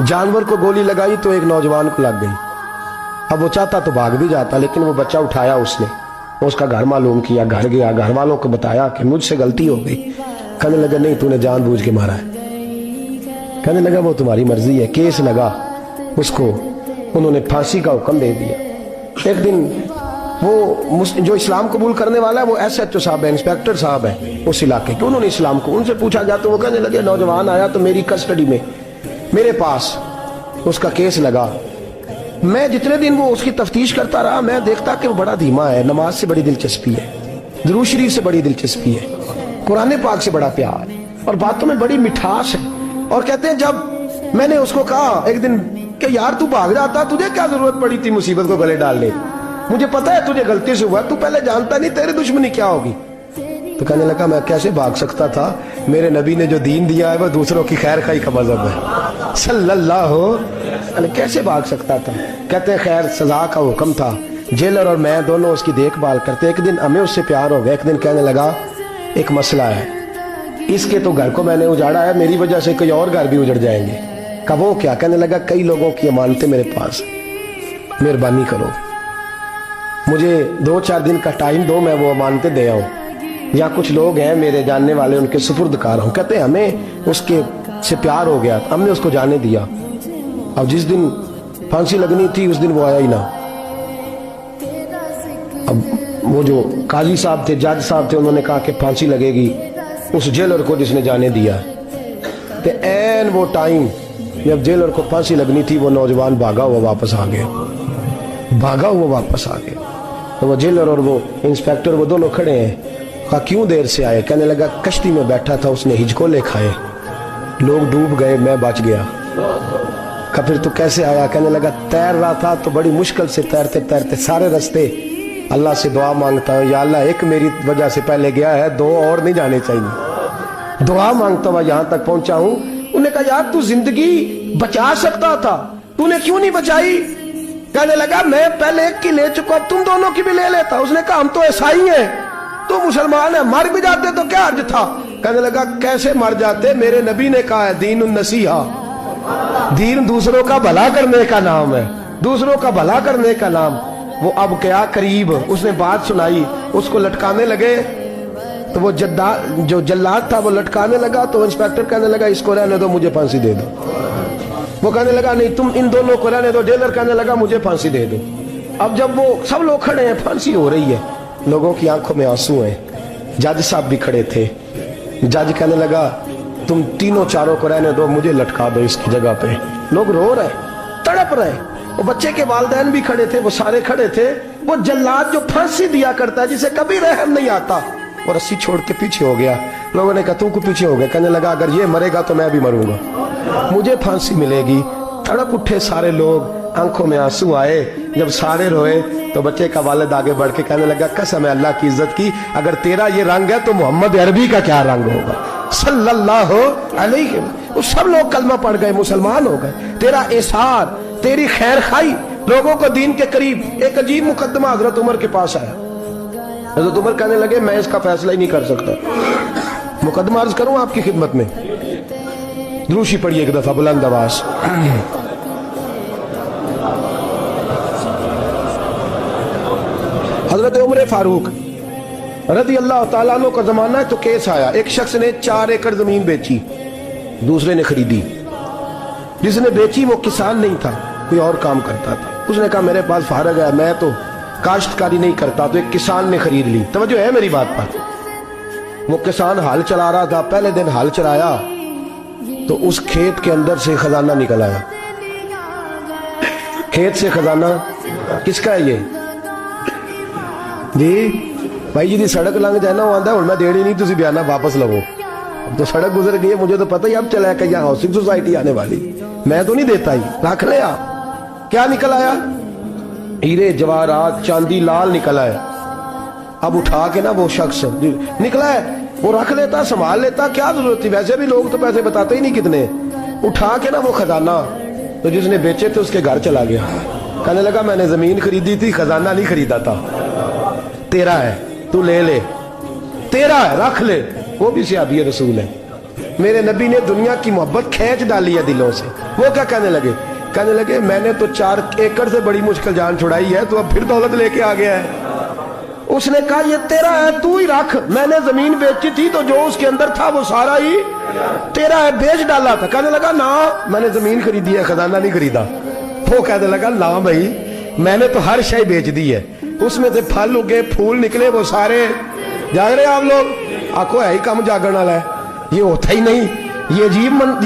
जानवर को गोली लगाई तो एक नौजवान को लग गई। अब वो चाहता तो भाग भी जाता, लेकिन वो बच्चा उठाया उसने, उसका घर मालूम किया, घर गया, घर वालों को बताया कि मुझसे गलती हो गई। कहने लगा नहीं, तूने जानबूझ के मारा है। कहने लगा वो तुम्हारी मर्जी है। केस लगा, उसको उन्होंने फांसी का हुक्म दे दिया। एक दिन वो जो इस्लाम कबूल करने वाला है वो SHO साहब है, इंस्पेक्टर साहब है उस इलाके के, उन्होंने इस्लाम को उनसे पूछा गया तो वो कहने लगे नौजवान आया तो मेरी कस्टडी में मेरे पास उसका केस लगा। मैं जितने दिन वो उसकी तफ्तीश करता रहा मैं देखता कि वो बड़ा धीमा है, नमाज से बड़ी दिलचस्पी है, दुरूद शरीफ से बड़ी दिलचस्पी है, कुरान पाक से बड़ा प्यार है और बातों में बड़ी मिठास है। और कहते हैं जब मैंने उसको कहा एक दिन कि यार तू भाग जाता, तुझे क्या जरूरत पड़ी थी मुसीबत को गले डालने, मुझे पता है तुझे गलती से हुआ, तू पहले जानता नहीं तेरी दुश्मनी क्या होगी। तो कहने लगा मैं कैसे भाग सकता था, मेरे नबी ने जो दीन दिया है वह दूसरों की खैर खाई का मजहब है सल्लल्लाहु अलैहि, कैसे भाग सकता था। कहते हैं खैर सजा का हुक्म था, जेलर और मैं दोनों उसकी देखभाल करते। एक दिन हमें उससे प्यार हो गया। एक दिन कहने लगा एक मसला है, इसके तो घर को मैंने उजाड़ा है, मेरी वजह से कोई और घर भी उजड़ जाएंगे। कहा वो क्या। कहने लगा कई लोगों की अमानतें मेरे पास, मेहरबानी करो मुझे 2-4 दिन का टाइम दो, मैं वो अमानतें दे आऊं, या कुछ लोग हैं मेरे जानने वाले उनके सुपुर्द कार हूं। कहते हैं हमें उसके से प्यार हो गया, हमने उसको जाने दिया। अब जिस दिन फांसी लगनी थी उस दिन वो आया ही ना। अब वो जो काजी साहब थे, जज साहब थे, उन्होंने कहा कि फांसी लगेगी उस जेलर को जिसने जाने दिया। तो ऐन वो टाइम जब जेलर को फांसी लगनी थी वो नौजवान भागा हुआ वापस आ गया, भागा हुआ वापस आ गया। तो वो जेलर और वो इंस्पेक्टर वो दोनों खड़े हैं। कहा क्यों देर से आए। कहने लगा कश्ती में बैठा था, उसने हिचकोले खाए, लोग डूब गए, मैं बच गया। कहा फिर तू कैसे आया। कहने लगा तैर रहा था तो बड़ी मुश्किल से तैरते तैरते सारे रास्ते अल्लाह से दुआ मांगता हूँ, या अल्लाह एक मेरी वजह से पहले गया है, 2 और नहीं जाने चाहिए, दुआ मांगता हुआ यहाँ तक पहुंचा हूँ। उन्होंने कहा यार तू जिंदगी बचा सकता था, तूने क्यों नहीं बचाई। कहने लगा मैं पहले एक की ले चुका, अब तुम दोनों की भी ले लेता। उसने कहा हम तो ईसाई हैं, तो मुसलमान है, मर भी जाते तो क्या अर्ज था। कहने लगा कैसे मर जाते, मेरे नबी ने कहा है दीन नसीहा, दीन दूसरों का भला करने का नाम है, दूसरों का भला करने का नाम। वो अब क्या करीब उसने बात सुनाई, उसको लटकाने लगे तो वो जो जल्लाद था वो लटकाने लगा। तो इंस्पेक्टर कहने लगा इसको रहने दो, मुझे फांसी दे दो। वो कहने लगा नहीं तुम इन दोनों को रहने दो। जेलर कहने लगा मुझे फांसी दे दो। अब जब वो सब लोग खड़े हैं, फांसी हो रही है, लोगों की आंखों में आंसू हैं, जज साहब भी खड़े थे। जज कहने लगा तुम तीनों चारों को रहने दो, मुझे लटका दो इसकी जगह पे। लोग रो रहे, तड़प रहे, वो बच्चे के वालिदैन भी खड़े थे, वो सारे खड़े थे। वो जल्लाद जो फांसी दिया करता है, जिसे कभी रहम नहीं आता, वो रस्सी छोड़ के पीछे हो गया। लोगों ने कहा तू को पीछे हो गया। कहने लगा अगर ये मरेगा तो मैं भी मरूंगा, मुझे फांसी मिलेगी। तड़प उठे सारे लोग, आंखों में आंसू आए। जब सारे रोए तो बच्चे का वालिद आगे बढ़ के कहने लगा कसम है अल्लाह की इज्जत की, अगर तेरा ये रंग है तो मोहम्मद अरबी का क्या रंग होगा सल्लल्लाहु अलैहि। वो सब लोग कलमा पढ़ गए, मुसलमान हो गए। तेरा एसार, तेरी खैर खाई, लोगों को दीन के करीब। एक अजीब मुकदमा हजरत उमर के पास आया। हजरत उमर कहने लगे मैं इसका फैसला ही नहीं कर सकता। मुकदमा अर्ज करूं आपकी खिदमत में, द्रूशी पढ़िए एक दफा बुलंद आवाज। हजरत उमर फारूक रज़ी अल्लाह ताला अन्हु का जमाना है तो केस आया। एक शख्स ने 4 एकड़ जमीन बेची, दूसरे ने खरीदी। जिसने बेची वो किसान नहीं था, कोई और काम करता था। उसने कहा मेरे पास फारग है, मैं तो काश्तकारी नहीं करता, तो एक किसान ने खरीद ली। तवज्जो है मेरी बात पर। वो किसान हाल चला रहा था, पहले दिन हाल चलाया तो उस खेत के अंदर से खजाना निकल आया। खेत से खजाना किसका है ये जी भाई जी दी सड़क लंघ जाए ना, वो आंदा हूं मैं देनी नहीं, तुसी बयाना वापस लवो। तो सड़क गुजर गई है, मुझे तो पता ही अब चला कि यहाँ हाउसिंग सोसाइटी आने वाली, मैं तो नहीं देता ही, रख ले आप। क्या निकल आया, हीरे जवाहरात चांदी लाल निकल आया। अब उठा के ना वो शख्स निकला है, वो रख लेता, संभाल लेता, क्या जरूरत थी, वैसे भी लोग तो पैसे बताते ही नहीं कितने। उठा के ना वो खजाना तो जिसने बेचे थे उसके घर चला गया। कहने लगा मैंने जमीन खरीदी थी, खजाना नहीं खरीदा था, तेरा है, तू ले ले, तेरा है, रख ले। वो भी सहाबी रसूल है। میرے نبی نے دنیا کی محبت کھینچ ڈالی ہے دلوں سے. وہ کیا کہنے لگے میں نے تو 4 ایکڑ سے بڑی مشکل جان چھڑائی ہے, تو اب پھر دولت لے کے آ گیا ہے. اس نے کہا یہ تیرا ہے, تو ہی رکھ. میں نے زمین بیچی تھی تو جو اس کے اندر تھا وہ سارا ہی تیرا ہے, بیچ ڈالا تھا. کہنے لگا نا میں نے زمین خریدی ہے, خزانہ نہیں خریدا. وہ کہنے لگا نا بھائی میں نے تو ہر شے بیچ دی ہے, اس میں سے پھل اگے پھول نکلے وہ سارے. جاگ رہے آپ لوگ؟ آنکھوں ہے ہی کم جاگن والا ہے, یہ ہوتا ہی نہیں. یہ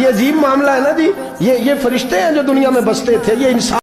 عجیب معاملہ ہے نا جی. یہ فرشتے ہیں جو دنیا میں بستے تھے, یہ انسان